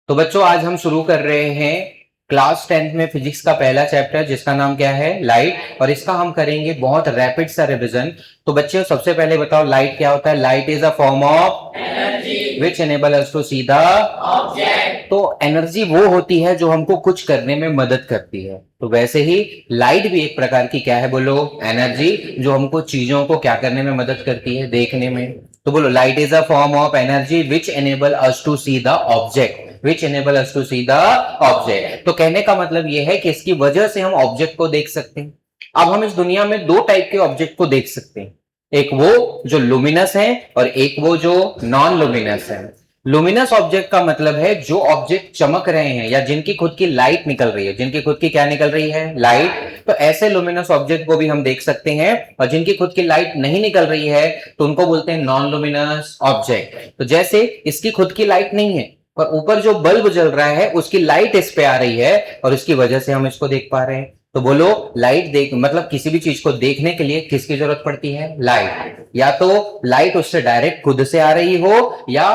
तो बच्चों आज हम शुरू कर रहे हैं क्लास 10th में फिजिक्स का पहला चैप्टर जिसका नाम क्या है लाइट। और इसका हम करेंगे बहुत रैपिड सा रिवीजन। तो बच्चों सबसे पहले बताओ लाइट क्या होता है। Light is a form of energy which enable us to see the object. तो एनर्जी वो होती है जो हमको कुछ करने में मदद करती है। तो वैसे ही लाइट भी एक प्रकार की क्या है बोलो, एनर्जी, जो हमको चीजों को क्या करने में मदद करती है, देखने में। तो बोलो light is a form of energy which enable us to see the object. Which enable us to see the object. तो कहने का मतलब यह है कि इसकी वजह से हम ऑब्जेक्ट को देख सकते हैं। अब हम इस दुनिया में दो टाइप के ऑब्जेक्ट को देख सकते हैं, एक वो जो लुमिनस है और एक वो जो नॉन लुमिनस है। लुमिनस ऑब्जेक्ट का मतलब है जो ऑब्जेक्ट चमक रहे हैं या जिनकी खुद की लाइट निकल रही है, जिनकी खुद की क्या निकल रही है, लाइट। तो ऐसे लुमिनस ऑब्जेक्ट को भी हम देख सकते हैं। और जिनकी खुद की लाइट नहीं निकल रही है तो उनको बोलते हैं नॉन लुमिनस ऑब्जेक्ट। तो जैसे इसकी खुद की लाइट नहीं है पर ऊपर जो बल्ब जल रहा है उसकी लाइट इस पे आ रही है और इसकी वजह से हम इसको देख पा रहे हैं। तो बोलो लाइट देख मतलब किसी भी चीज को देखने के लिए किसकी जरूरत पड़ती है, लाइट। या तो लाइट उससे डायरेक्ट खुद से आ रही हो या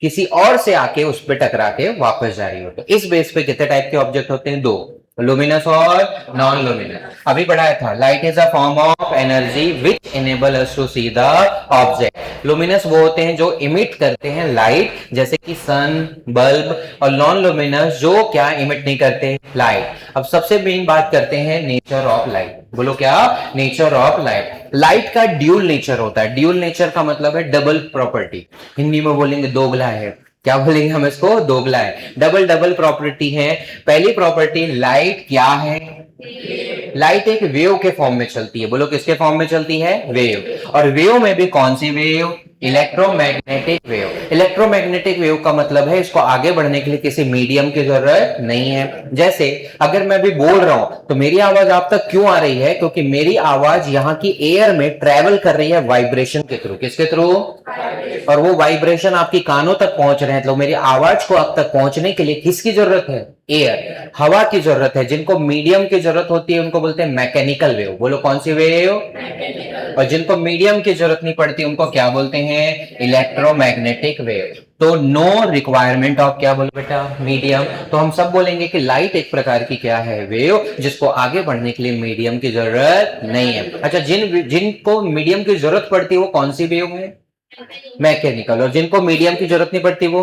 किसी और से आके उस पर टकरा के वापस जा रही हो। तो इस बेस पे कितने टाइप के ऑब्जेक्ट होते हैं, दो, लुमिनस और नॉन लुमिनस। अभी पढ़ाया था light is a form of energy which enable us to see the object. Luminous वो होते हैं जो इमिट करते हैं लाइट, जैसे कि सन, बल्ब। और नॉन लुमिनस जो क्या इमिट नहीं करते, लाइट। अब सबसे मेन बात करते हैं नेचर ऑफ लाइट। बोलो क्या, नेचर ऑफ लाइट। लाइट का ड्यूल नेचर होता है। ड्यूल नेचर का मतलब है डबल प्रॉपर्टी। हिंदी में बोलेंगे दोगला है। क्या बोलेंगे हम इसको, दोगला है। डबल डबल प्रॉपर्टी है। पहली प्रॉपर्टी, लाइट क्या है, लाइट एक वेव के फॉर्म में चलती है। बोलो किसके फॉर्म में चलती है, वेव। और वेव में भी कौन सी wave, electromagnetic wave. Electromagnetic wave का मतलब है इसको आगे बढ़ने के लिए किसी मीडियम की जरूरत नहीं है। जैसे अगर मैं भी बोल रहा हूं तो मेरी आवाज आप तक क्यों आ रही है, क्योंकि मेरी आवाज यहाँ की एयर में ट्रेवल कर रही है वाइब्रेशन के थ्रू। किसके थ्रू, और वो वाइब्रेशन आपकी कानों तक पहुंच रहे हैं। तो मेरी आवाज को आप तक पहुंचने के लिए किसकी जरूरत है, एयर, हवा की जरूरत है। जिनको मीडियम की जरूरत होती है उनको बोलते हैं मैकेनिकल वेव। बोलो कौन सी वेव, और जिनको मीडियम की जरूरत नहीं पड़ती उनको क्या बोलते हैं, इलेक्ट्रोमैग्नेटिक वेव। तो नो रिक्वायरमेंट ऑफ क्या बोलो बेटा, मीडियम। तो हम सब बोलेंगे कि लाइट एक प्रकार की क्या है, वेव, जिसको आगे बढ़ने के लिए मीडियम की जरूरत नहीं है। अच्छा, जिनको मीडियम की जरूरत पड़ती है वो कौन सी वेव है, मैकेनिकल। और जिनको मीडियम की जरूरत नहीं पड़ती वो,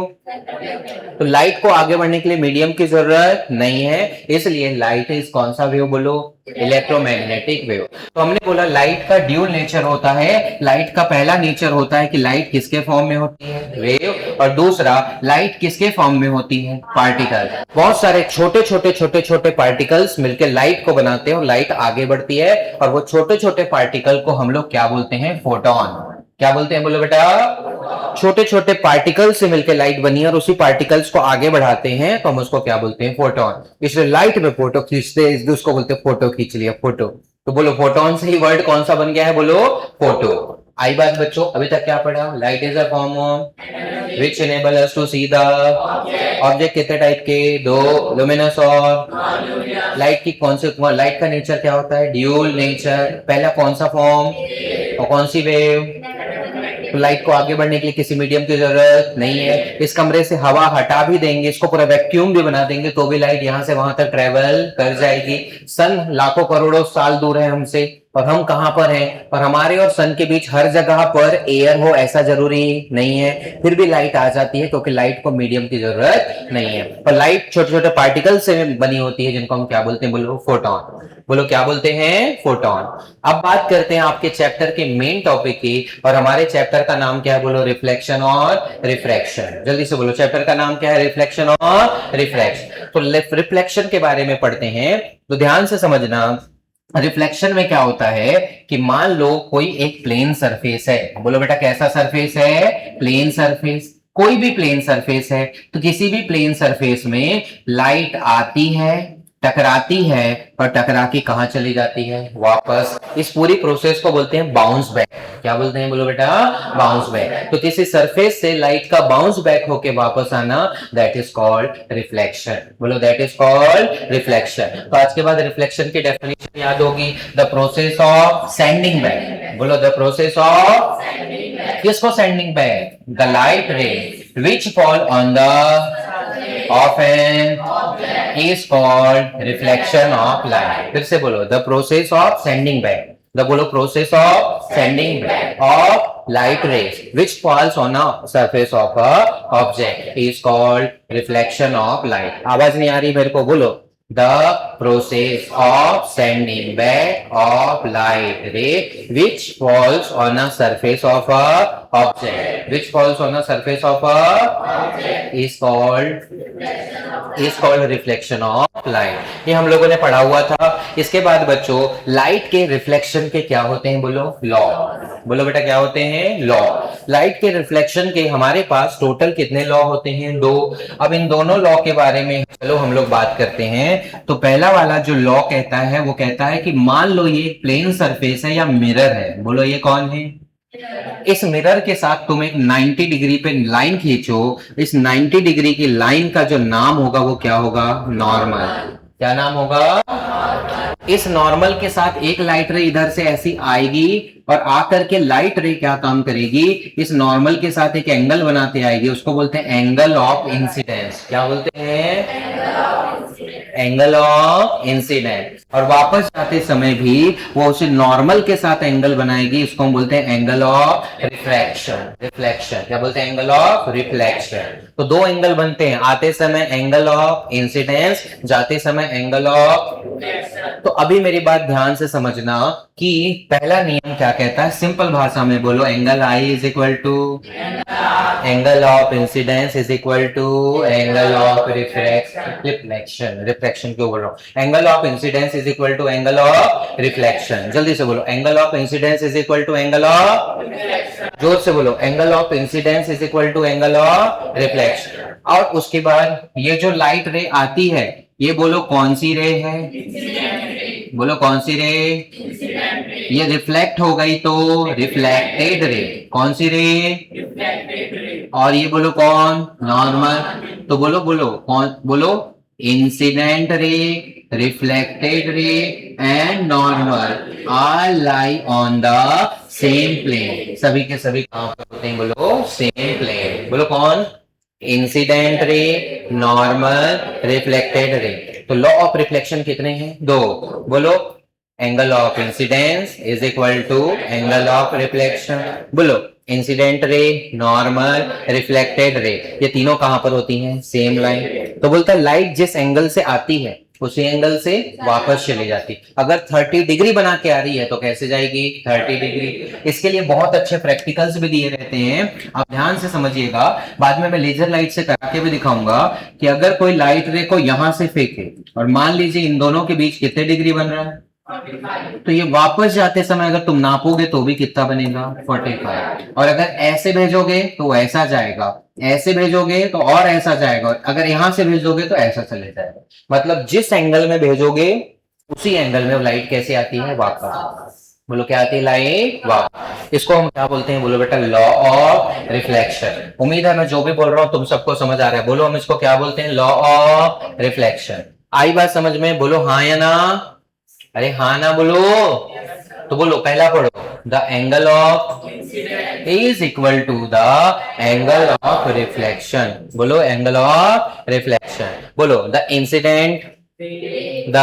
तो लाइट को आगे बढ़ने के लिए मीडियम की जरूरत नहीं है, इसलिए लाइट इज कौन सा वेव बोलो, इलेक्ट्रोमैग्नेटिक वेव। तो हमने बोला लाइट का ड्यूल नेचर होता है। लाइट का पहला नेचर होता है कि लाइट किसके फॉर्म में होती है, वेव। और दूसरा, लाइट किसके फॉर्म में होती है, पार्टिकल। बहुत सारे छोटे छोटे छोटे छोटे पार्टिकल्स मिलकर लाइट को बनाते हैं और लाइट आगे बढ़ती है। और वो छोटे छोटे पार्टिकल को हम लोग क्या बोलते हैं, फोटोन। क्या बोलते हैं बोलो बेटा, छोटे छोटे पार्टिकल्स से मिलकर लाइट बनी है और उसी पार्टिकल्स को आगे बढ़ाते हैं तो हम उसको क्या बोलते हैं, फोटोन। इसलिए लाइट में फोटो खींचते हैं, उसको बोलते हैं फोटो खींच लिया, फोटो। तो बोलो फोटोन से ही वर्ड कौन सा बन गया है, बोलो फोटो। आई बात बच्चों, अभी तक क्या पढ़ा, light is a form of which enable us to see the object. कितने टाइप के, दो, लुमिनस और लाइट की कौन से, लाइट का नेचर क्या होता है, ड्यूल नेचर। पहला कौन सा फॉर्म और कौन सी वेव। तो लाइट को आगे बढ़ने के लिए किसी मीडियम की जरूरत नहीं है। इस कमरे से हवा हटा भी देंगे, इसको पूरा वैक्यूम भी बना देंगे तो भी लाइट यहां से वहां तक ट्रेवल कर जाएगी। सन लाखों करोड़ों साल दूर है हमसे और हम कहां पर हैं, और हमारे और सन के बीच हर जगह पर एयर हो ऐसा जरूरी नहीं है, फिर भी लाइट आ जाती है क्योंकि लाइट को मीडियम की जरूरत नहीं है। पर लाइट छोटे छोटे पार्टिकल से बनी होती है जिनको हम क्या बोलते हैं, बोलो फोटोन। बोलो क्या बोलते हैं, फोटोन। अब बात करते हैं आपके चैप्टर के मेन टॉपिक की, और हमारे चैप्टर का नाम क्या है, बोलो रिफ्लेक्शन और रिफ्रैक्शन। जल्दी से बोलो चैप्टर का नाम क्या है, रिफ्लेक्शन और रिफ्रैक्शन। तो रिफ्लेक्शन के बारे में पढ़ते हैं, तो ध्यान से समझना। रिफ्लेक्शन में क्या होता है कि मान लो कोई एक प्लेन सरफेस है। बोलो बेटा कैसा सरफेस है, प्लेन सरफेस। कोई भी प्लेन सरफेस है, तो किसी भी प्लेन सरफेस में लाइट आती है, टकराती है और टकरा के कहां चली जाती है, वापस। इस पूरी प्रोसेस को बोलते हैं बाउंस बैक। क्या बोलते हैं बोलो बेटा, बाउंस बैक। तो किसी सरफेस से लाइट का बाउंस बैक होके वापस आना, दैट इज कॉल्ड रिफ्लेक्शन। बोलो दैट इज कॉल्ड रिफ्लेक्शन। तो आज के बाद रिफ्लेक्शन की डेफिनेशन याद होगी, the process of sending back. बोलो द प्रोसेस ऑफ, किसको sending back, the light ray which fall on the off an is called reflection of light. फिर से बोलो, the process of sending back, the बोलो process of sending back of light rays which falls on a surface of a object is called reflection of light। आवाज नहीं आ रही मेरे को, बोलो, the process of sending back of light ray which falls on a surface of a object, which falls on a surface of a object is called reflection of light। ये हम लोगों ने पढ़ा हुआ था। इसके बाद बच्चों लाइट के रिफ्लेक्शन के क्या होते हैं, बोलो लॉ, बोलो बेटा क्या होते हैं, लॉ। लाइट के रिफ्लेक्शन के हमारे पास टोटल कितने लॉ होते हैं, 2। अब इन दोनों लॉ के बारे में चलो हम लोग बात करते हैं। तो पहला वाला जो लॉ कहता है वो कहता है कि मान लो ये प्लेन सरफेस है या मिरर है, बोलो ये कौन है, इस मिरर के साथ तुम एक 90 डिग्री पे लाइन खींचो, इस 90 डिग्री की लाइन का जो नाम होगा वो क्या होगा, नॉर्मल। क्या नाम होगा, इस नॉर्मल के साथ एक लाइट रे इधर से ऐसी आएगी और आकर के लाइट रे क्या काम करेगी, इस नॉर्मल के साथ एक एंगल बनाते आएगी, उसको बोलते हैं एंगल ऑफ इंसिडेंस। क्या बोलते हैं, एंगल ऑफ इंसिडेंस। और वापस जाते समय भी वो उसे नॉर्मल के साथ एंगल बनाएगी, इसको हम बोलते हैं एंगल ऑफ रिफ्लेक्शन। रिफ्लेक्शन क्या बोलते हैं, एंगल ऑफ रिफ्लेक्शन। तो 2 एंगल बनते हैं, आते समय एंगल ऑफ इंसिडेंस, जाते समय एंगल ऑफ। तो अभी मेरी बात ध्यान से समझना कि पहला नियम क्या कहता है, सिंपल भाषा में बोलो, angle I is equal to angle of incidence is equal to angle of reflection. Reflection क्यों बोल रहा हूं, angle of incidence is equal to angle of reflection. जल्दी से बोलो, angle of incidence is equal to angle of, जोर से बोलो, angle of incidence is equal to angle of reflection. और उसके बाद ये जो लाइट रे आती है ये बोलो कौन सी रे है, बोलो कौन सी रे, ये रिफ्लेक्ट हो गई तो रिफ्लेक्टेड रे, कौन सी रे, और ये बोलो कौन, नॉर्मल। तो बोलो बोलो कौन, बोलो incident ray, reflected ray and normal are lie on the same plane. सभी के सभी कहां पर होते हैं, बोलो सेम प्लेन। बोलो कौन, इंसिडेंट रे, नॉर्मल, रिफ्लेक्टेड रे। तो लॉ ऑफ रिफ्लेक्शन कितने हैं, 2। बोलो angle of incidence is equal to angle of reflection. बोलो incident ray, normal, reflected ray, ये तीनों कहां पर होती हैं, सेम लाइन। तो बोलता है लाइट जिस एंगल से आती है उसी एंगल से वापस चली जाती। अगर 30 डिग्री बना के आ रही है तो कैसे जाएगी, 30 डिग्री। इसके लिए बहुत अच्छे प्रैक्टिकल्स भी दिए रहते हैं, आप ध्यान से समझिएगा। बाद में मैं लेजर लाइट से करा के भी दिखाऊंगा कि अगर कोई लाइट रे को यहां से फेंके और मान लीजिए इन दोनों के बीच कितने डिग्री बन रहा है, तो ये वापस जाते समय अगर तुम नापोगे तो भी कितना बनेगा, 45। और अगर ऐसे भेजोगे तो ऐसा जाएगा, ऐसे भेजोगे तो और ऐसा जाएगा, और अगर यहां से भेजोगे तो ऐसा चले जाएगा। मतलब जिस एंगल में भेजोगे उसी एंगल में लाइट कैसे आती है, वापस। बोलो क्या आती है, लाइट वापस। इसको हम क्या बोलते हैं, बोलो बेटा लॉ ऑफ रिफ्लेक्शन। उम्मीद है मैं जो भी बोल रहा हूं तुम सबको समझ आ रहा है। बोलो हम इसको क्या बोलते हैं, लॉ ऑफ रिफ्लेक्शन। आई बात समझ में, बोलो हाँ या ना, अरे हाँ ना बोलो। तो बोलो पहला पढ़ो, the angle of is equal to the angle of reflection. बोलो एंगल ऑफ रिफ्लेक्शन। बोलो the incident, the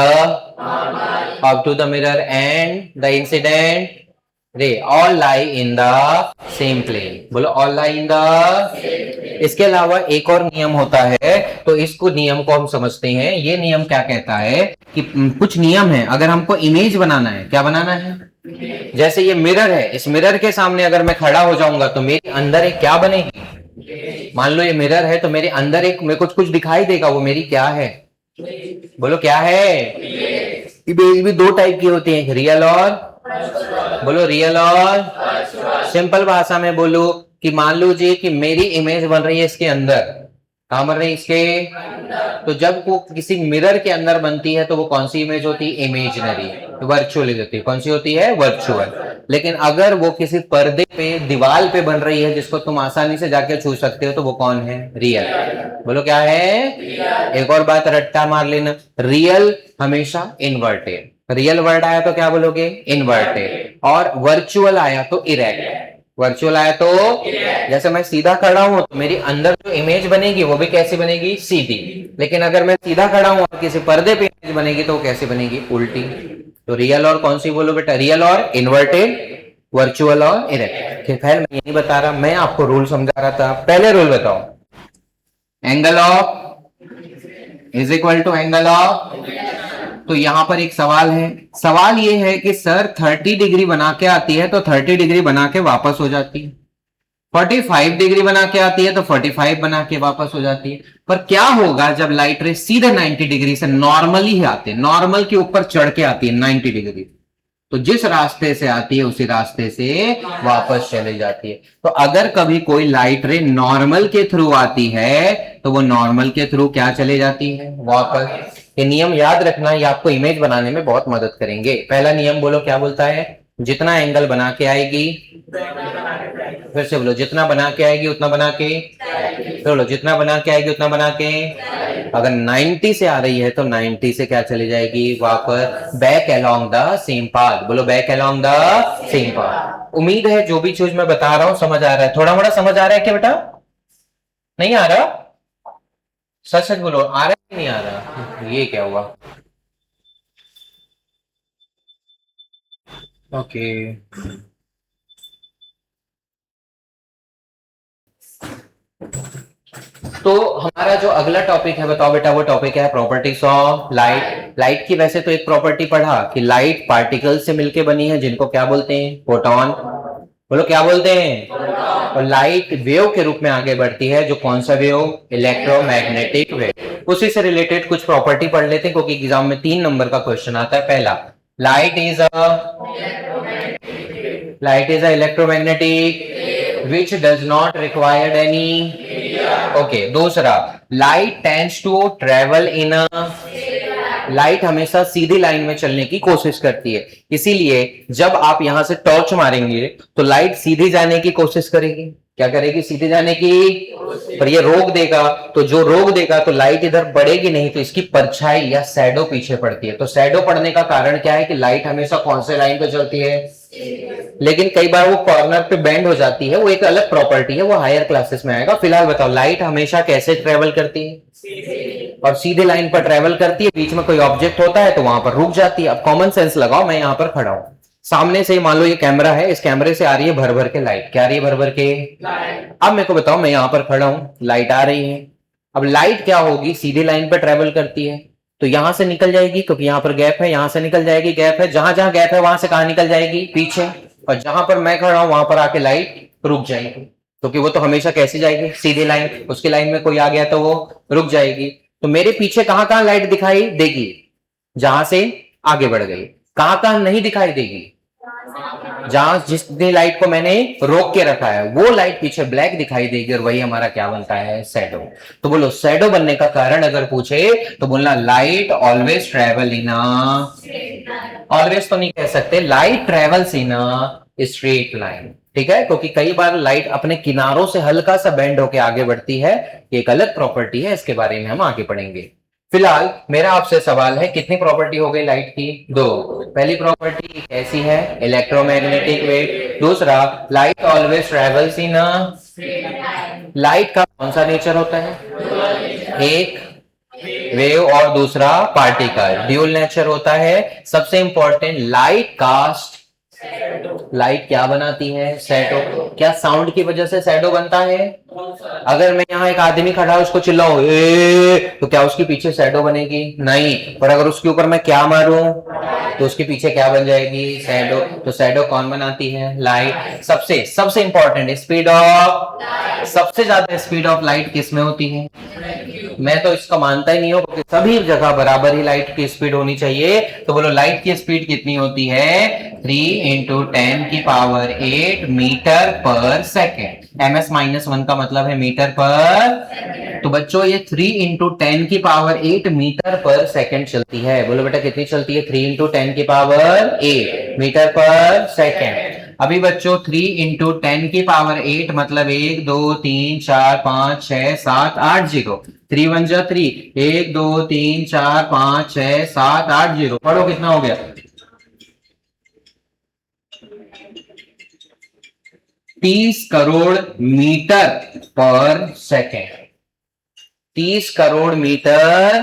up to the mirror and the incident ray all lie in the same plane। बोलो all lie in the। इसके अलावा एक और नियम होता है, तो इसको नियम को हम समझते हैं। ये नियम क्या कहता है कि कुछ नियम है, अगर हमको इमेज बनाना है, क्या बनाना है, जैसे ये मिरर है, इस मिरर के सामने अगर मैं खड़ा हो जाऊंगा तो मेरे अंदर एक क्या बनेगी, मान लो ये मिरर है तो मेरे अंदर एक मेरे कुछ कुछ दिखाई देगा, वो मेरी क्या है, बोलो क्या है। इमेज भी 2 टाइप की होती है, रियल और, बोलो रियल और। सिंपल भाषा में बोलो कि मान लीजिए कि मेरी इमेज बन रही है इसके अंदर, कहां बन रही है, इसके। तो जब वो किसी मिरर के अंदर बनती है तो वो कौन सी इमेज होती है, इमेजिनरी, वर्चुअल होती है। कौन सी होती है, वर्चुअल। लेकिन अगर वो किसी पर्दे पे, दीवार पे बन रही है जिसको तुम आसानी से जाके छू सकते हो, तो वो कौन है, रियल। बोलो क्या है। एक और बात रट्टा मार लेना, रियल हमेशा इन्वर्टेड, रियल वर्ड आया तो क्या बोलोगे, इन्वर्टेड, और वर्चुअल आया तो इरेक्ट। वर्चुअल आया तो जैसे मैं सीधा खड़ा हूं तो मेरी अंदर जो इमेज बनेगी वो भी कैसी बनेगी, सीधी। लेकिन अगर मैं सीधा खड़ा हूं और किसी पर्दे पे इमेज बनेगी तो वो कैसे बनेगी, उल्टी। तो रियल और कौन सी बोलो बेटा, रियल और इन्वर्टेड, वर्चुअल और इरेक्ट। खैर मैं यही बता रहा, मैं आपको रूल समझा रहा था। पहले रूल बताओ, angle of is equal to angle of. तो यहां पर एक सवाल है, सवाल ये है कि सर 30 डिग्री बना के आती है तो 30 डिग्री बना के वापस हो जाती है, 45 डिग्री बना के आती है तो 45 बना के वापस हो जाती है। पर क्या होगा जब लाइट रे सीधे 90 डिग्री से नॉर्मली ही आते हैं, नॉर्मल के ऊपर चढ़ के आती है 90 डिग्री, तो जिस रास्ते से आती है उसी रास्ते से वापस चली जाती है। तो अगर कभी कोई लाइट रे नॉर्मल के थ्रू आती है तो वो नॉर्मल के थ्रू क्या चले जाती है, वापस। ये नियम याद रखना, ये आपको इमेज बनाने में बहुत मदद करेंगे। पहला नियम बोलो, क्या बोलता है, जितना एंगल बना के आएगी, फिर से बोलो, जितना बना के आएगी उतना बना के, फिर बोलो जितना बना के आएगी उतना बना के। अगर 90 से आ रही है तो 90 से क्या चली जाएगी, वापस, back along the same path. बोलो back along the same path. उम्मीद है जो भी चीज मैं बता रहा हूं समझ आ रहा है, थोड़ा मोड़ा समझ आ रहा है क्या बेटा, नहीं आ रहा, सच सच बोलो, आ रहा है कि नहीं आ रहा, ये क्या हुआ, ओके। तो हमारा जो अगला टॉपिक है बताओ बेटा, वो टॉपिक है प्रॉपर्टीज ऑफ लाइट। लाइट की वैसे तो एक प्रॉपर्टी पढ़ा कि लाइट पार्टिकल से मिलके बनी है, जिनको क्या बोलते हैं, फोटॉन। बोलो क्या बोलते हैं। और लाइट वेव के रूप में आगे बढ़ती है, जो कौन सा वेव, इलेक्ट्रोमैग्नेटिक वेव। उसी से रिलेटेड कुछ प्रॉपर्टी पढ़ लेते हैं, क्योंकि एग्जाम में 3 नंबर का क्वेश्चन आता है। पहला, light is a electromagnetic which does not required any, okay. दूसरा, light tends to travel in a, light हमेशा सीधी लाइन में चलने की कोशिश करती है, इसीलिए जब आप यहां से टॉर्च मारेंगे तो लाइट सीधी जाने की कोशिश करेगी। क्या करेगी, सीधे जाने की। पर ये रोक देगा, तो जो रोक देगा तो लाइट इधर बढ़ेगी नहीं, तो इसकी परछाई या शैडो पीछे पड़ती है। तो शैडो पड़ने का कारण क्या है कि लाइट हमेशा कौन से लाइन पे चलती है, लेकिन कई बार वो कॉर्नर पे बेंड हो जाती है, वो एक अलग प्रॉपर्टी है, वो हायर क्लासेस में आएगा। फिलहाल बताओ, लाइट हमेशा कैसे ट्रेवल करती है, और सीधे लाइन पर ट्रेवल करती है, बीच में कोई ऑब्जेक्ट होता है तो वहां पर रुक जाती है। अब कॉमन सेंस लगाओ, मैं यहां पर खड़ा हूं, सामने से मान लो ये कैमरा है, इस कैमरे से आ रही है भर भर के लाइट, क्या आ रही है, भर भर के लाइट। अब मेरे को बताओ, मैं यहां पर खड़ा हूं, लाइट आ रही है। अब लाइट क्या होगी, सीधी लाइन पर ट्रेवल करती है, तो यहां से निकल जाएगी, क्योंकि यहां पर गैप है, यहां से निकल जाएगी, गैप है, जहां जहां गैप है वहां से कहां निकल जाएगी, पीछे। और जहां पर मैं खड़ा हूं वहां पर आके लाइट रुक जाएगी, क्योंकि वो तो हमेशा कैसी जाएगी, सीधी लाइन, उसकी लाइन में कोई आ गया तो वो रुक जाएगी। तो मेरे पीछे कहां कहां लाइट दिखाई देगी, जहां से आगे बढ़ गई। कहां कहां नहीं दिखाई देगी, जहां जितनी लाइट को मैंने रोक के रखा है वो लाइट पीछे ब्लैक दिखाई देगी, और वही हमारा क्या बनता है, शैडो। तो बोलो शैडो बनने का कारण अगर पूछे तो बोलना light always travel in, always तो नहीं कह सकते, light travels in straight line, ठीक है। क्योंकि कई बार लाइट अपने किनारों से हल्का सा बेंड होकर आगे बढ़ती है, एक अलग प्रॉपर्टी है, इसके बारे में हम आगे पढ़ेंगे। फिलहाल मेरा आपसे सवाल है, कितनी प्रॉपर्टी हो गई लाइट की, 2। पहली प्रॉपर्टी कैसी है, इलेक्ट्रोमैग्नेटिक वेव। दूसरा, light always travels in, light का कौन सा नेचर होता है, एक वेव और दूसरा पार्टिकल, ड्यूल नेचर होता है। सबसे इंपॉर्टेंट, लाइट कास्ट, लाइट क्या बनाती है, शैडो। क्या साउंड की वजह से शैडो बनता है, अगर मैं यहाँ एक आदमी खड़ा है उसको चिल्लाऊं तो क्या उसके पीछे शैडो बनेगी, नहीं। पर अगर उसके ऊपर मैं क्या मारूं तो उसके पीछे क्या बन जाएगी, शैडो। तो शैडो कौन बनाती है, लाइट। सबसे सबसे इंपॉर्टेंट, स्पीड ऑफ, सबसे ज्यादा स्पीड ऑफ लाइट किस में होती है, मैं तो इसका मानता ही नहीं हूं, क्योंकि सभी जगह बराबर ही लाइट की स्पीड होनी चाहिए। तो बोलो लाइट की स्पीड कितनी होती है, 3 इंटू 10 की पावर 8 मीटर पर सेकेंड। ms-1 का मतलब है मीटर पर। तो बच्चों ये 3 इंटू 10 की पावर 8 मीटर पर सेकेंड चलती है। बोलो बेटा कितनी चलती है, 3 इंटू 10 की पावर 8 मीटर पर सेकेंड। अभी बच्चों 3 इंटू 10 की पावर 8 मतलब 1 2 3 4 5 6 7 8 0, 3 1 जा 3, 1 2 3 4 5 6 7 8 0। पढ़ो कितना हो गया, 30 करोड़ मीटर पर सेकेंड। 30 करोड़ मीटर,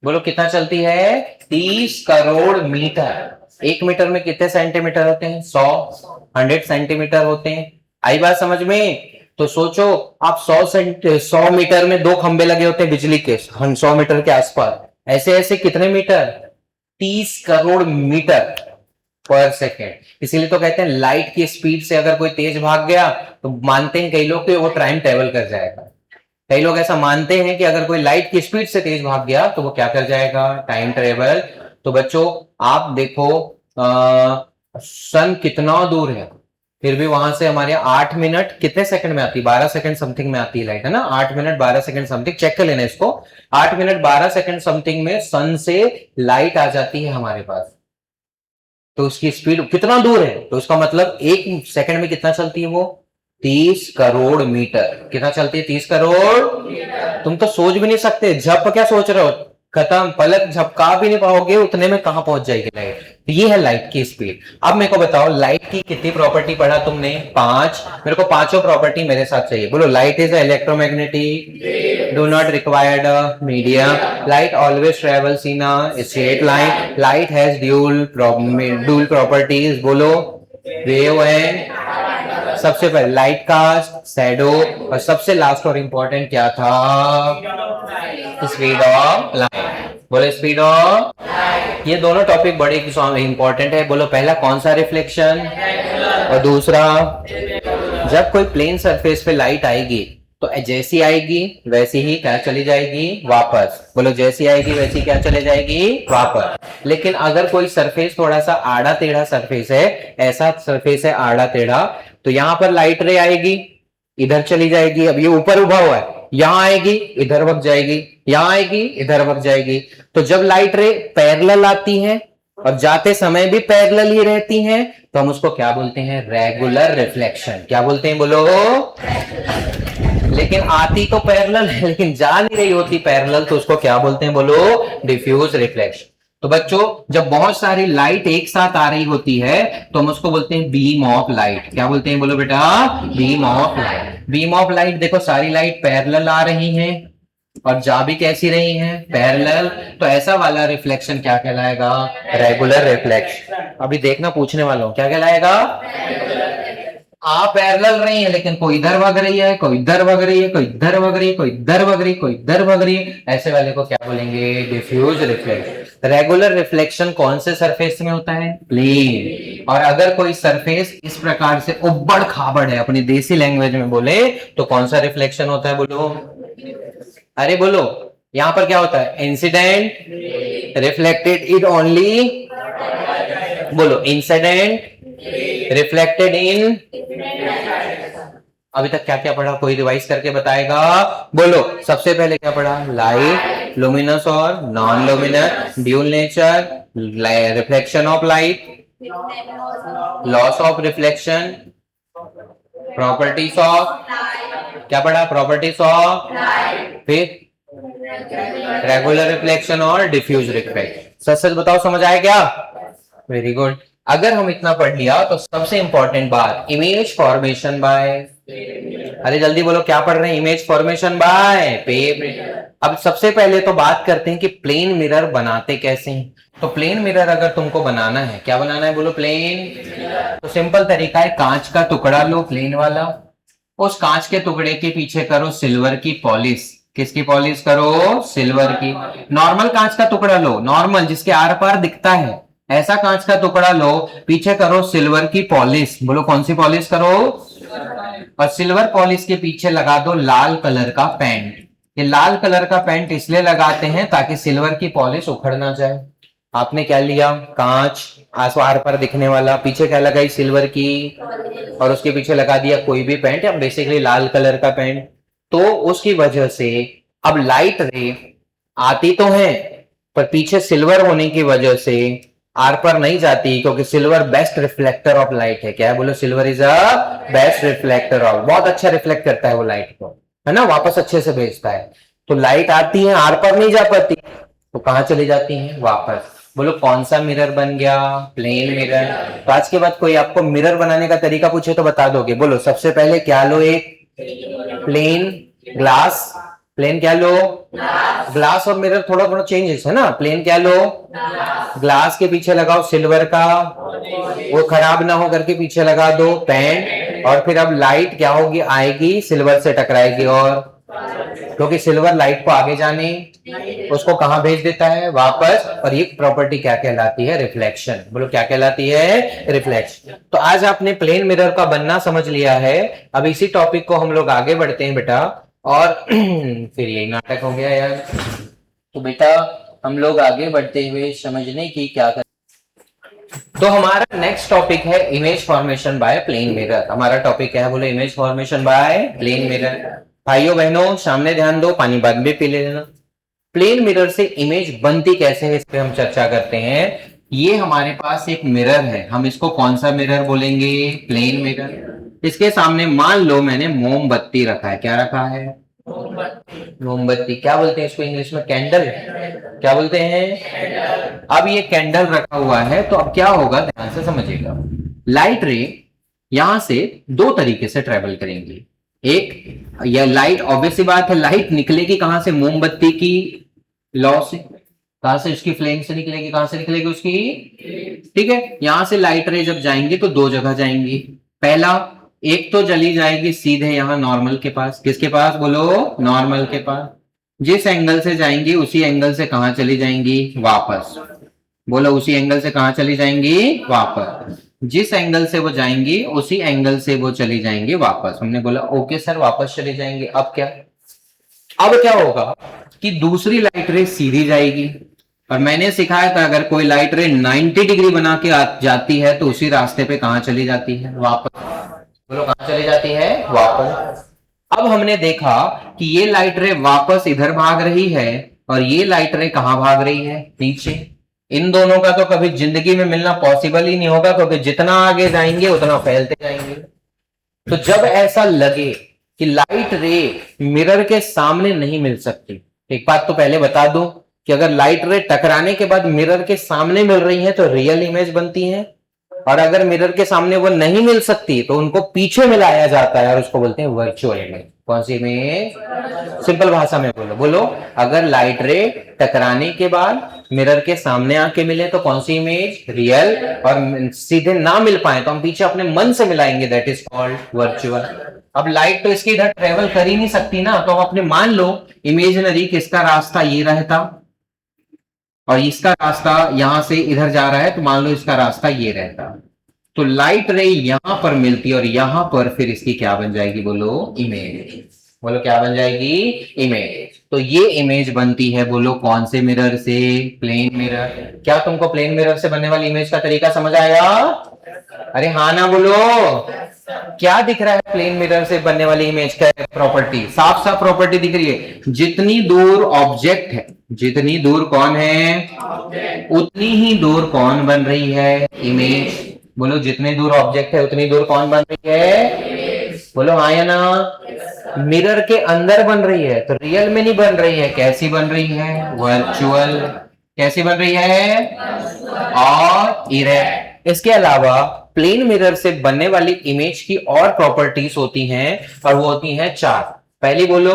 बोलो कितना चलती है? 30 करोड़ मीटर। एक मीटर में कितने सेंटीमीटर होते हैं? 100 सेंटीमीटर होते हैं। आई बात समझ में? तो सोचो आप 100 मीटर में दो खंबे लगे होते हैं बिजली के, 100 मीटर के आसपास, ऐसे ऐसे कितने मीटर? 30 करोड़ मीटर पर सेकेंड। इसीलिए तो कहते हैं लाइट की स्पीड से अगर कोई तेज भाग गया तो मानते हैं कई लोग कि वो टाइम ट्रेवल कर जाएगा। कई लोग ऐसा मानते हैं कि अगर कोई लाइट की स्पीड से तेज भाग गया तो वो क्या कर जाएगा? Time travel. तो बच्चों आप देखो सन कितना दूर है, फिर भी वहां से हमारे 8 मिनट कितने सेकंड में आती है? 12 सेकंड समथिंग में आती है लाइट, है ना? 8 मिनट 12 सेकंड समथिंग, चेक कर लेना इसको। 8 मिनट 12 सेकंड समथिंग में सन से लाइट आ जाती है हमारे पास। तो उसकी स्पीड कितना दूर है? तो इसका मतलब एक सेकंड में कितना चलती है वो? 30 करोड़ मीटर। कितना चलती है? 30 करोड़। तुम तो सोच भी नहीं सकते, झप क्या सोच रहे हो? खत्म, पलक झपका भी नहीं पाओगे उतने में कहां पहुंच जाएगी लाइट। ये है लाइट की स्पीड। अब मेरे को बताओ लाइट की कितनी प्रॉपर्टी पढ़ा तुमने? 5। मेरे को पांचों प्रॉपर्टी मेरे साथ चाहिए। बोलो light is electromagnetic, do not required medium, light always travels in a straight line, light has dual properties. बोलो वेव एंड, सबसे पहले लाइट कास्ट, शैडो, और सबसे लास्ट और इंपॉर्टेंट क्या था? Speed of light. बोलो स्पीड ऑफ। ये दोनों टॉपिक बड़े इंपॉर्टेंट है। बोलो पहला कौन सा? रिफ्लेक्शन। और दूसरा, जब कोई प्लेन सरफेस पे लाइट आएगी तो जैसी आएगी वैसी ही क्या चली जाएगी? वापस। बोलो जैसी आएगी वैसी क्या चले जाएगी? वापस। लेकिन अगर कोई सरफेस थोड़ा सा आड़ा टेढ़ा सरफेस है, ऐसा सरफेस है आड़ा टेढ़ा, तो यहां पर लाइट रे आएगी, इधर चली जाएगी। अब ये ऊपर उभा हुआ है, यहां आएगी इधर भग जाएगी, यहां आएगी इधर भग जाएगी। तो जब लाइट रे पैरेलल आती है और जाते समय भी पैरेलल ही रहती हैं तो हम उसको क्या बोलते हैं? Regular reflection. क्या बोलते हैं? बोलो। लेकिन आती तो पैरेलल है लेकिन जा नहीं रही होती पैरेलल, तो उसको क्या बोलते हैं? बोलो डिफ्यूज रिफ्लेक्शन। तो बच्चों जब बहुत सारी लाइट एक साथ आ रही होती है तो हम उसको बोलते हैं बीम ऑफ लाइट। क्या बोलते हैं? बोलो बेटा beam of light. Beam of light देखो सारी लाइट पैरेलल आ रही हैं और जा भी कैसी रही हैं? पैरेलल। तो ऐसा वाला रिफ्लेक्शन क्या कहलाएगा? Regular reflection. अभी देखना पूछने वाला हूं क्या कहलाएगा? आप पैरेलल रही है लेकिन कोई इधर भग रही है, कोई इधर भग रही है, कोई इधर भग रही है, कोई इधर भग रही है, कोई इधर भग रही है, ऐसे वाले को क्या बोलेंगे? Diffuse reflection. रेगुलर रिफ्लेक्शन कौन से सरफेस में होता है? प्लेन। और अगर कोई सरफेस इस प्रकार से उबड़ खाबड़ है, अपनी देसी लैंग्वेज में बोले तो कौन सा रिफ्लेक्शन होता है? बोलो, अरे बोलो। यहां पर क्या होता है? इंसिडेंट, रिफ्लेक्टेड इट ओनली, बोलो इंसिडेंट, रिफ्लेक्टेड इन। अभी तक क्या क्या पढ़ा? कोई रिवाइज करके बताएगा? बोलो सबसे पहले क्या पढ़ा? लाइट, लुमिनस और non luminous, dual nature, reflection of light, loss of reflection, properties of, क्या पढ़ा? प्रॉपर्टीज ऑफ, फिर रेगुलर रिफ्लेक्शन और डिफ्यूज रिफ्लेक्शन। सच सच बताओ समझ आया क्या? Very good. अगर हम इतना पढ़ लिया तो सबसे इंपॉर्टेंट बात, इमेज फॉर्मेशन बाय, अरे जल्दी बोलो क्या पढ़ रहे हैं? Image formation bye paper. अब सबसे पहले तो बात करते हैं कि प्लेन मिरर बनाते कैसे हैं। तो प्लेन मिरर अगर तुमको बनाना है, क्या बनाना है? बोलो प्लेन। तो सिंपल तरीका है, कांच का टुकड़ा लो प्लेन वाला, उस कांच के टुकड़े के पीछे करो सिल्वर की पॉलिश। किसकी पॉलिश करो? सिल्वर की। नॉर्मल कांच का टुकड़ा लो, नॉर्मल जिसके आर पार दिखता है, ऐसा कांच का टुकड़ा लो, पीछे करो सिल्वर की पॉलिश। बोलो कौन सी पॉलिश करो? और सिल्वर पॉलिश के पीछे लगा दो लाल कलर का पेंट। ये लाल कलर का पेंट इसलिए लगाते हैं ताकि सिल्वर की पॉलिश उखड़ ना जाए। आपने क्या लिया? कांच, आसपार पर दिखने वाला, पीछे क्या लगाई? सिल्वर की, और उसके पीछे लगा दिया कोई भी पेंट या बेसिकली लाल कलर का पेंट। तो उसकी वजह से अब लाइट रे आती तो है पर पीछे सिल्वर होने की वजह से आर पर नहीं जाती, क्योंकि silver best reflector of light है। क्या है? बोलो silver is a best reflector of, बहुत अच्छा रिफ्लेक्ट करता है वो लाइट को, है ना, वापस अच्छे से भेजता है। तो लाइट आती है, आर पर नहीं जा पाती, तो कहां चली जाती है? वापस। बोलो कौन सा मिरर बन गया? Plane mirror. तो आज के बाद कोई आपको मिरर बनाने का तरीका पूछे तो बता दोगे? बोलो सबसे पहले क्या लो? एक प्लेन ग्लास। प्लेन क्या लो? ग्लास और मिरर थोड़ा थोड़ा चेंजेस है ना। प्लेन क्या लो? ग्लास के पीछे लगाओ सिल्वर का, वो खराब ना हो करके पीछे लगा दो पेन। और फिर अब लाइट क्या होगी? आएगी सिल्वर से टकराएगी, और क्योंकि सिल्वर लाइट को आगे जाने उसको कहां भेज देता है? वापस। और ये प्रॉपर्टी क्या कहलाती है? रिफ्लेक्शन। बोलो क्या कहलाती है? रिफ्लेक्शन। तो आज आपने प्लेन मिरर का बनना समझ लिया है। अब इसी टॉपिक को हम लोग आगे बढ़ते हैं बेटा। और फिर यही नाटक हो गया यार। तो बेटा हम लोग आगे बढ़ते हुए समझने की क्या कर। तो हमारा नेक्स्ट टॉपिक है image formation by plane mirror. हमारा टॉपिक क्या है? बोलो image formation by plane mirror. भाइयों बहनों सामने ध्यान दो, पानी बाद में पी लेना। प्लेन मिरर से इमेज बनती कैसे है इस पे हम चर्चा करते हैं। ये हमारे पास एक मिरर है, हम इसको कौन सा मिरर बोलेंगे? Plane mirror. इसके सामने मान लो मैंने मोमबत्ती रखा है। क्या रखा है? मोमबत्ती। क्या बोलते हैं इसको इंग्लिश में? कैंडल। क्या बोलते हैं? अब ये कैंडल रखा हुआ है, तो अब क्या होगा ध्यान से समझिएगा। लाइट रे यहां से दो तरीके से ट्रेवल करेंगी। एक, यह लाइट ऑब्वियस सी बात है, लाइट निकलेगी कहां से? मोमबत्ती की लॉ से। कहां से? उसकी फ्लेम से निकलेगी। कहां से निकलेगी? उसकी। ठीक है, यहां से लाइट रे जब जाएंगी तो दो जगह जाएंगी। पहला, एक तो चली जाएगी सीधे यहां नॉर्मल के पास। किसके पास? बोलो नॉर्मल के पास। जिस एंगल से जाएंगी उसी एंगल से कहां चली जाएंगी? वापस। बोलो उसी एंगल से कहां चली जाएंगी? वापस। जिस एंगल से वो जाएंगी उसी एंगल से वो चली जाएंगी वापस। हमने बोला ओके सर वापस चली जाएंगे। अब क्या? अब क्या होगा कि दूसरी लाइट रे सीधी जाएगी। और मैंने सिखाया था अगर कोई लाइट रे 90 डिग्री बना के जाती है तो उसी रास्ते पे कहां चली जाती है? वापस। बोलो कहां चली जाती है? वापस। अब हमने देखा कि ये लाइट रे वापस इधर भाग रही है और ये लाइट रे कहां भाग रही है? पीछे। इन दोनों का तो कभी जिंदगी में मिलना पॉसिबल ही नहीं होगा, क्योंकि जितना आगे जाएंगे उतना फैलते जाएंगे। तो जब ऐसा लगे कि लाइट रे मिरर के सामने नहीं मिल सकती, एक बात तो पहले बता दूं कि अगर लाइट रे टकराने के बाद मिरर के सामने मिल रही है तो रियल इमेज बनती है, और अगर मिरर के सामने वो नहीं मिल सकती तो उनको पीछे मिलाया जाता है और उसको बोलते हैं वर्चुअल इमेज। कौन सी इमेज? सिंपल भाषा में बोलो। बोलो अगर लाइट रे टकराने के बाद मिरर के सामने आके मिले तो कौन सी इमेज? रियल। और सीधे ना मिल पाए तो हम पीछे अपने मन से मिलाएंगे, दैट इज कॉल्ड वर्चुअल। अब लाइट तो इसकी इधर ट्रेवल कर ही नहीं सकती ना, तो हम अपने मान लो इमेजिनरी किसका रास्ता ये रहता और इसका रास्ता यहां से इधर जा रहा है, तो मान लो इसका रास्ता ये रहता। तो लाइट रे यहां पर मिलती और यहां पर फिर इसकी क्या बन जाएगी? बोलो इमेज। बोलो क्या बन जाएगी? इमेज। तो ये इमेज बनती है बोलो कौन से मिरर से? Plane mirror. क्या तुमको प्लेन मिरर से बनने वाली इमेज का तरीका समझ आया? अरे हाँ ना बोलो। क्या दिख रहा है प्लेन मिरर से बनने वाली इमेज का? प्रॉपर्टी, साफ साफ प्रॉपर्टी दिख रही है। जितनी दूर ऑब्जेक्ट है, जितनी दूर कौन है, उतनी ही दूर कौन बन रही है? इमेज। बोलो जितनी दूर ऑब्जेक्ट है उतनी दूर कौन बन रही है? बोलो हाँ या ना? मिरर के अंदर बन रही है, तो रियल में नहीं बन रही है। कैसी बन रही है? वर्चुअल। कैसी बन रही है? और इरेक्ट। इसके अलावा प्लेन मिरर से बनने वाली इमेज की और प्रॉपर्टीज होती हैं, और वो होती हैं चार। पहली बोलो,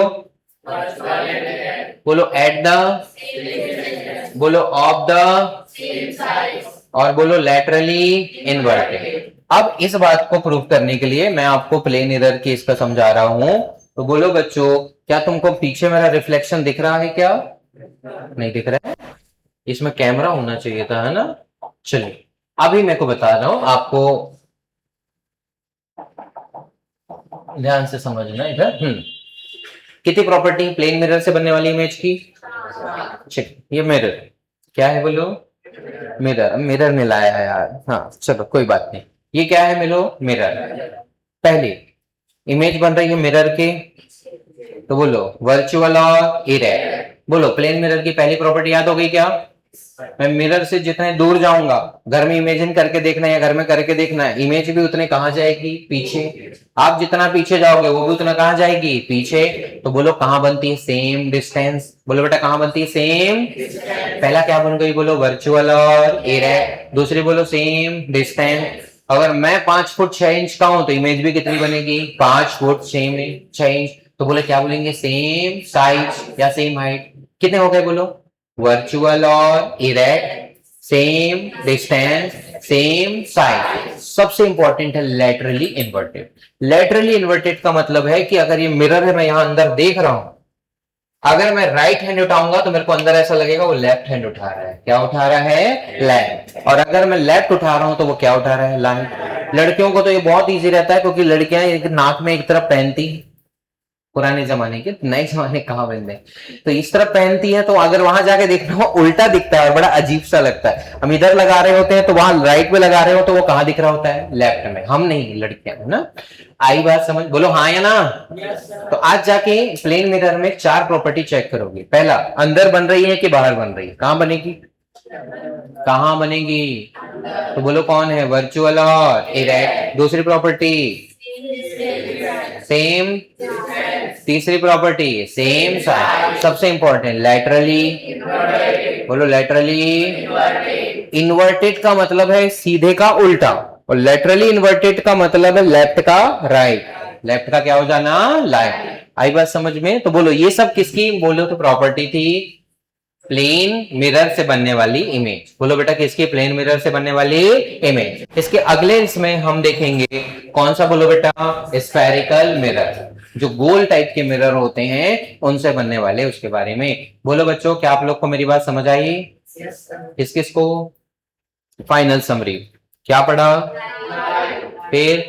बोलो एट द, बोलो ऑफ द, और बोलो लैटरली इनवर्टेड। अब इस बात को प्रूव करने के लिए मैं आपको प्लेन मिरर केस का समझा रहा हूं। तो बोलो बच्चों, क्या तुमको पीछे मेरा रिफ्लेक्शन दिख रहा है? क्या नहीं दिख रहा है? इसमें कैमरा होना चाहिए था, है ना? चलिए अभी मैं को बता रहा हूं, आपको ध्यान से समझना इधर। कितनी प्रॉपर्टी प्लेन मिरर से बनने वाली इमेज की? चलिए ये मिरर क्या है? बोलो मिरर। मिरर में लाया है यार। हाँ चलो कोई बात नहीं। ये क्या है? मिलो मिरर। पहली इमेज बन रही है मिरर की, तो बोलो वर्चुअल और इरेक्ट। बोलो प्लेन मिरर की पहली प्रॉपर्टी याद हो गई क्या? मैं मिरर से जितने दूर जाऊंगा, घर में इमेजिन करके देखना है या घर में करके देखना है, इमेज भी उतने कहाँ जाएगी, पीछे। आप जितना पीछे जाओगे वो भी उतना कहाँ जाएगी, पीछे। तो बोलो कहाँ बनती है सेम डिस्टेंस, बोलो बेटा कहाँ बनती है सेम। पहला क्या बन गई, बोलो वर्चुअल और इरेक्ट। दूसरी बोलो सेम डिस्टेंस। अगर मैं 5 फुट 6 इंच का हूं तो इमेज भी कितनी बनेगी, 5 फुट 6 इंच। तो बोले क्या बोलेंगे, सेम साइज या सेम हाइट। कितने हो गए बोलो, वर्चुअल और erect, same distance, same size. सबसे इंपॉर्टेंट है लेटरली इन्वर्टेड। लेटरली इन्वर्टेड का मतलब है कि अगर ये मिरर है, मैं यहां अंदर देख रहा हूं, अगर मैं राइट हैंड उठाऊंगा तो मेरे को अंदर ऐसा लगेगा वो लेफ्ट हैंड उठा रहा है। क्या उठा रहा है, लेफ्ट। और अगर मैं लेफ्ट उठा रहा हूं तो वो क्या उठा रहा है, राइट। लड़कियों को तो ये बहुत इजी रहता है क्योंकि लड़कियां एक नाक में एक तरफ पहनती, पुराने जमाने के, नए जमाने कहाँ बंदे, तो इस तरफ पहनती है। तो अगर वहां जाके देखना वो उल्टा दिखता है और बड़ा अजीब सा लगता है। हम इधर लगा रहे होते हैं तो वहां राइट में लगा रहे हो तो वो कहाँ दिख रहा होता है, लेफ्ट में। हम नहीं, लड़कियां है ना। आई बात समझ, बोलो हाँ या ना। तो आज जाके प्लेन मिरर में 4 प्रॉपर्टी चेक करोगे। पहला, अंदर बन रही है कि बाहर बन रही है, कहां बनेगी, कहां बनेगी। तो बोलो कौन है, वर्चुअल और इरेक्ट। दूसरी प्रॉपर्टी सेम। तीसरी प्रॉपर्टी सेम साइड। सबसे इंपॉर्टेंट लैटरली, बोलो लैटरली इन्वर्टेड का मतलब है सीधे का उल्टा, और लैटरली इन्वर्टेड का मतलब है लेफ्ट का राइट। लेफ्ट का क्या हो जाना, राइट। आई बात समझ में। तो बोलो ये सब किसकी, बोलो तो प्रॉपर्टी थी प्लेन मिरर से बनने वाली इमेज। बोलो बेटा किसकी, प्लेन मिरर से बनने वाली इमेज। इसके अगले इसमें हम देखेंगे कौन सा, बोलो बेटा स्फेरिकल मिरर, जो गोल टाइप के मिरर होते हैं उनसे बनने वाले, उसके बारे में। बोलो बच्चों क्या आप लोग को मेरी बात समझ आई। किस किस को, फाइनल समरी क्या पढ़ा, फिर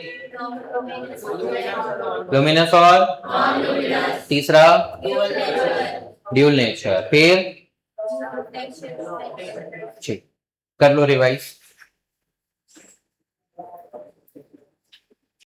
लुमिनस और तीसरा ड्यूल नेचर, फिर ठीक, कर लो रिवाइज।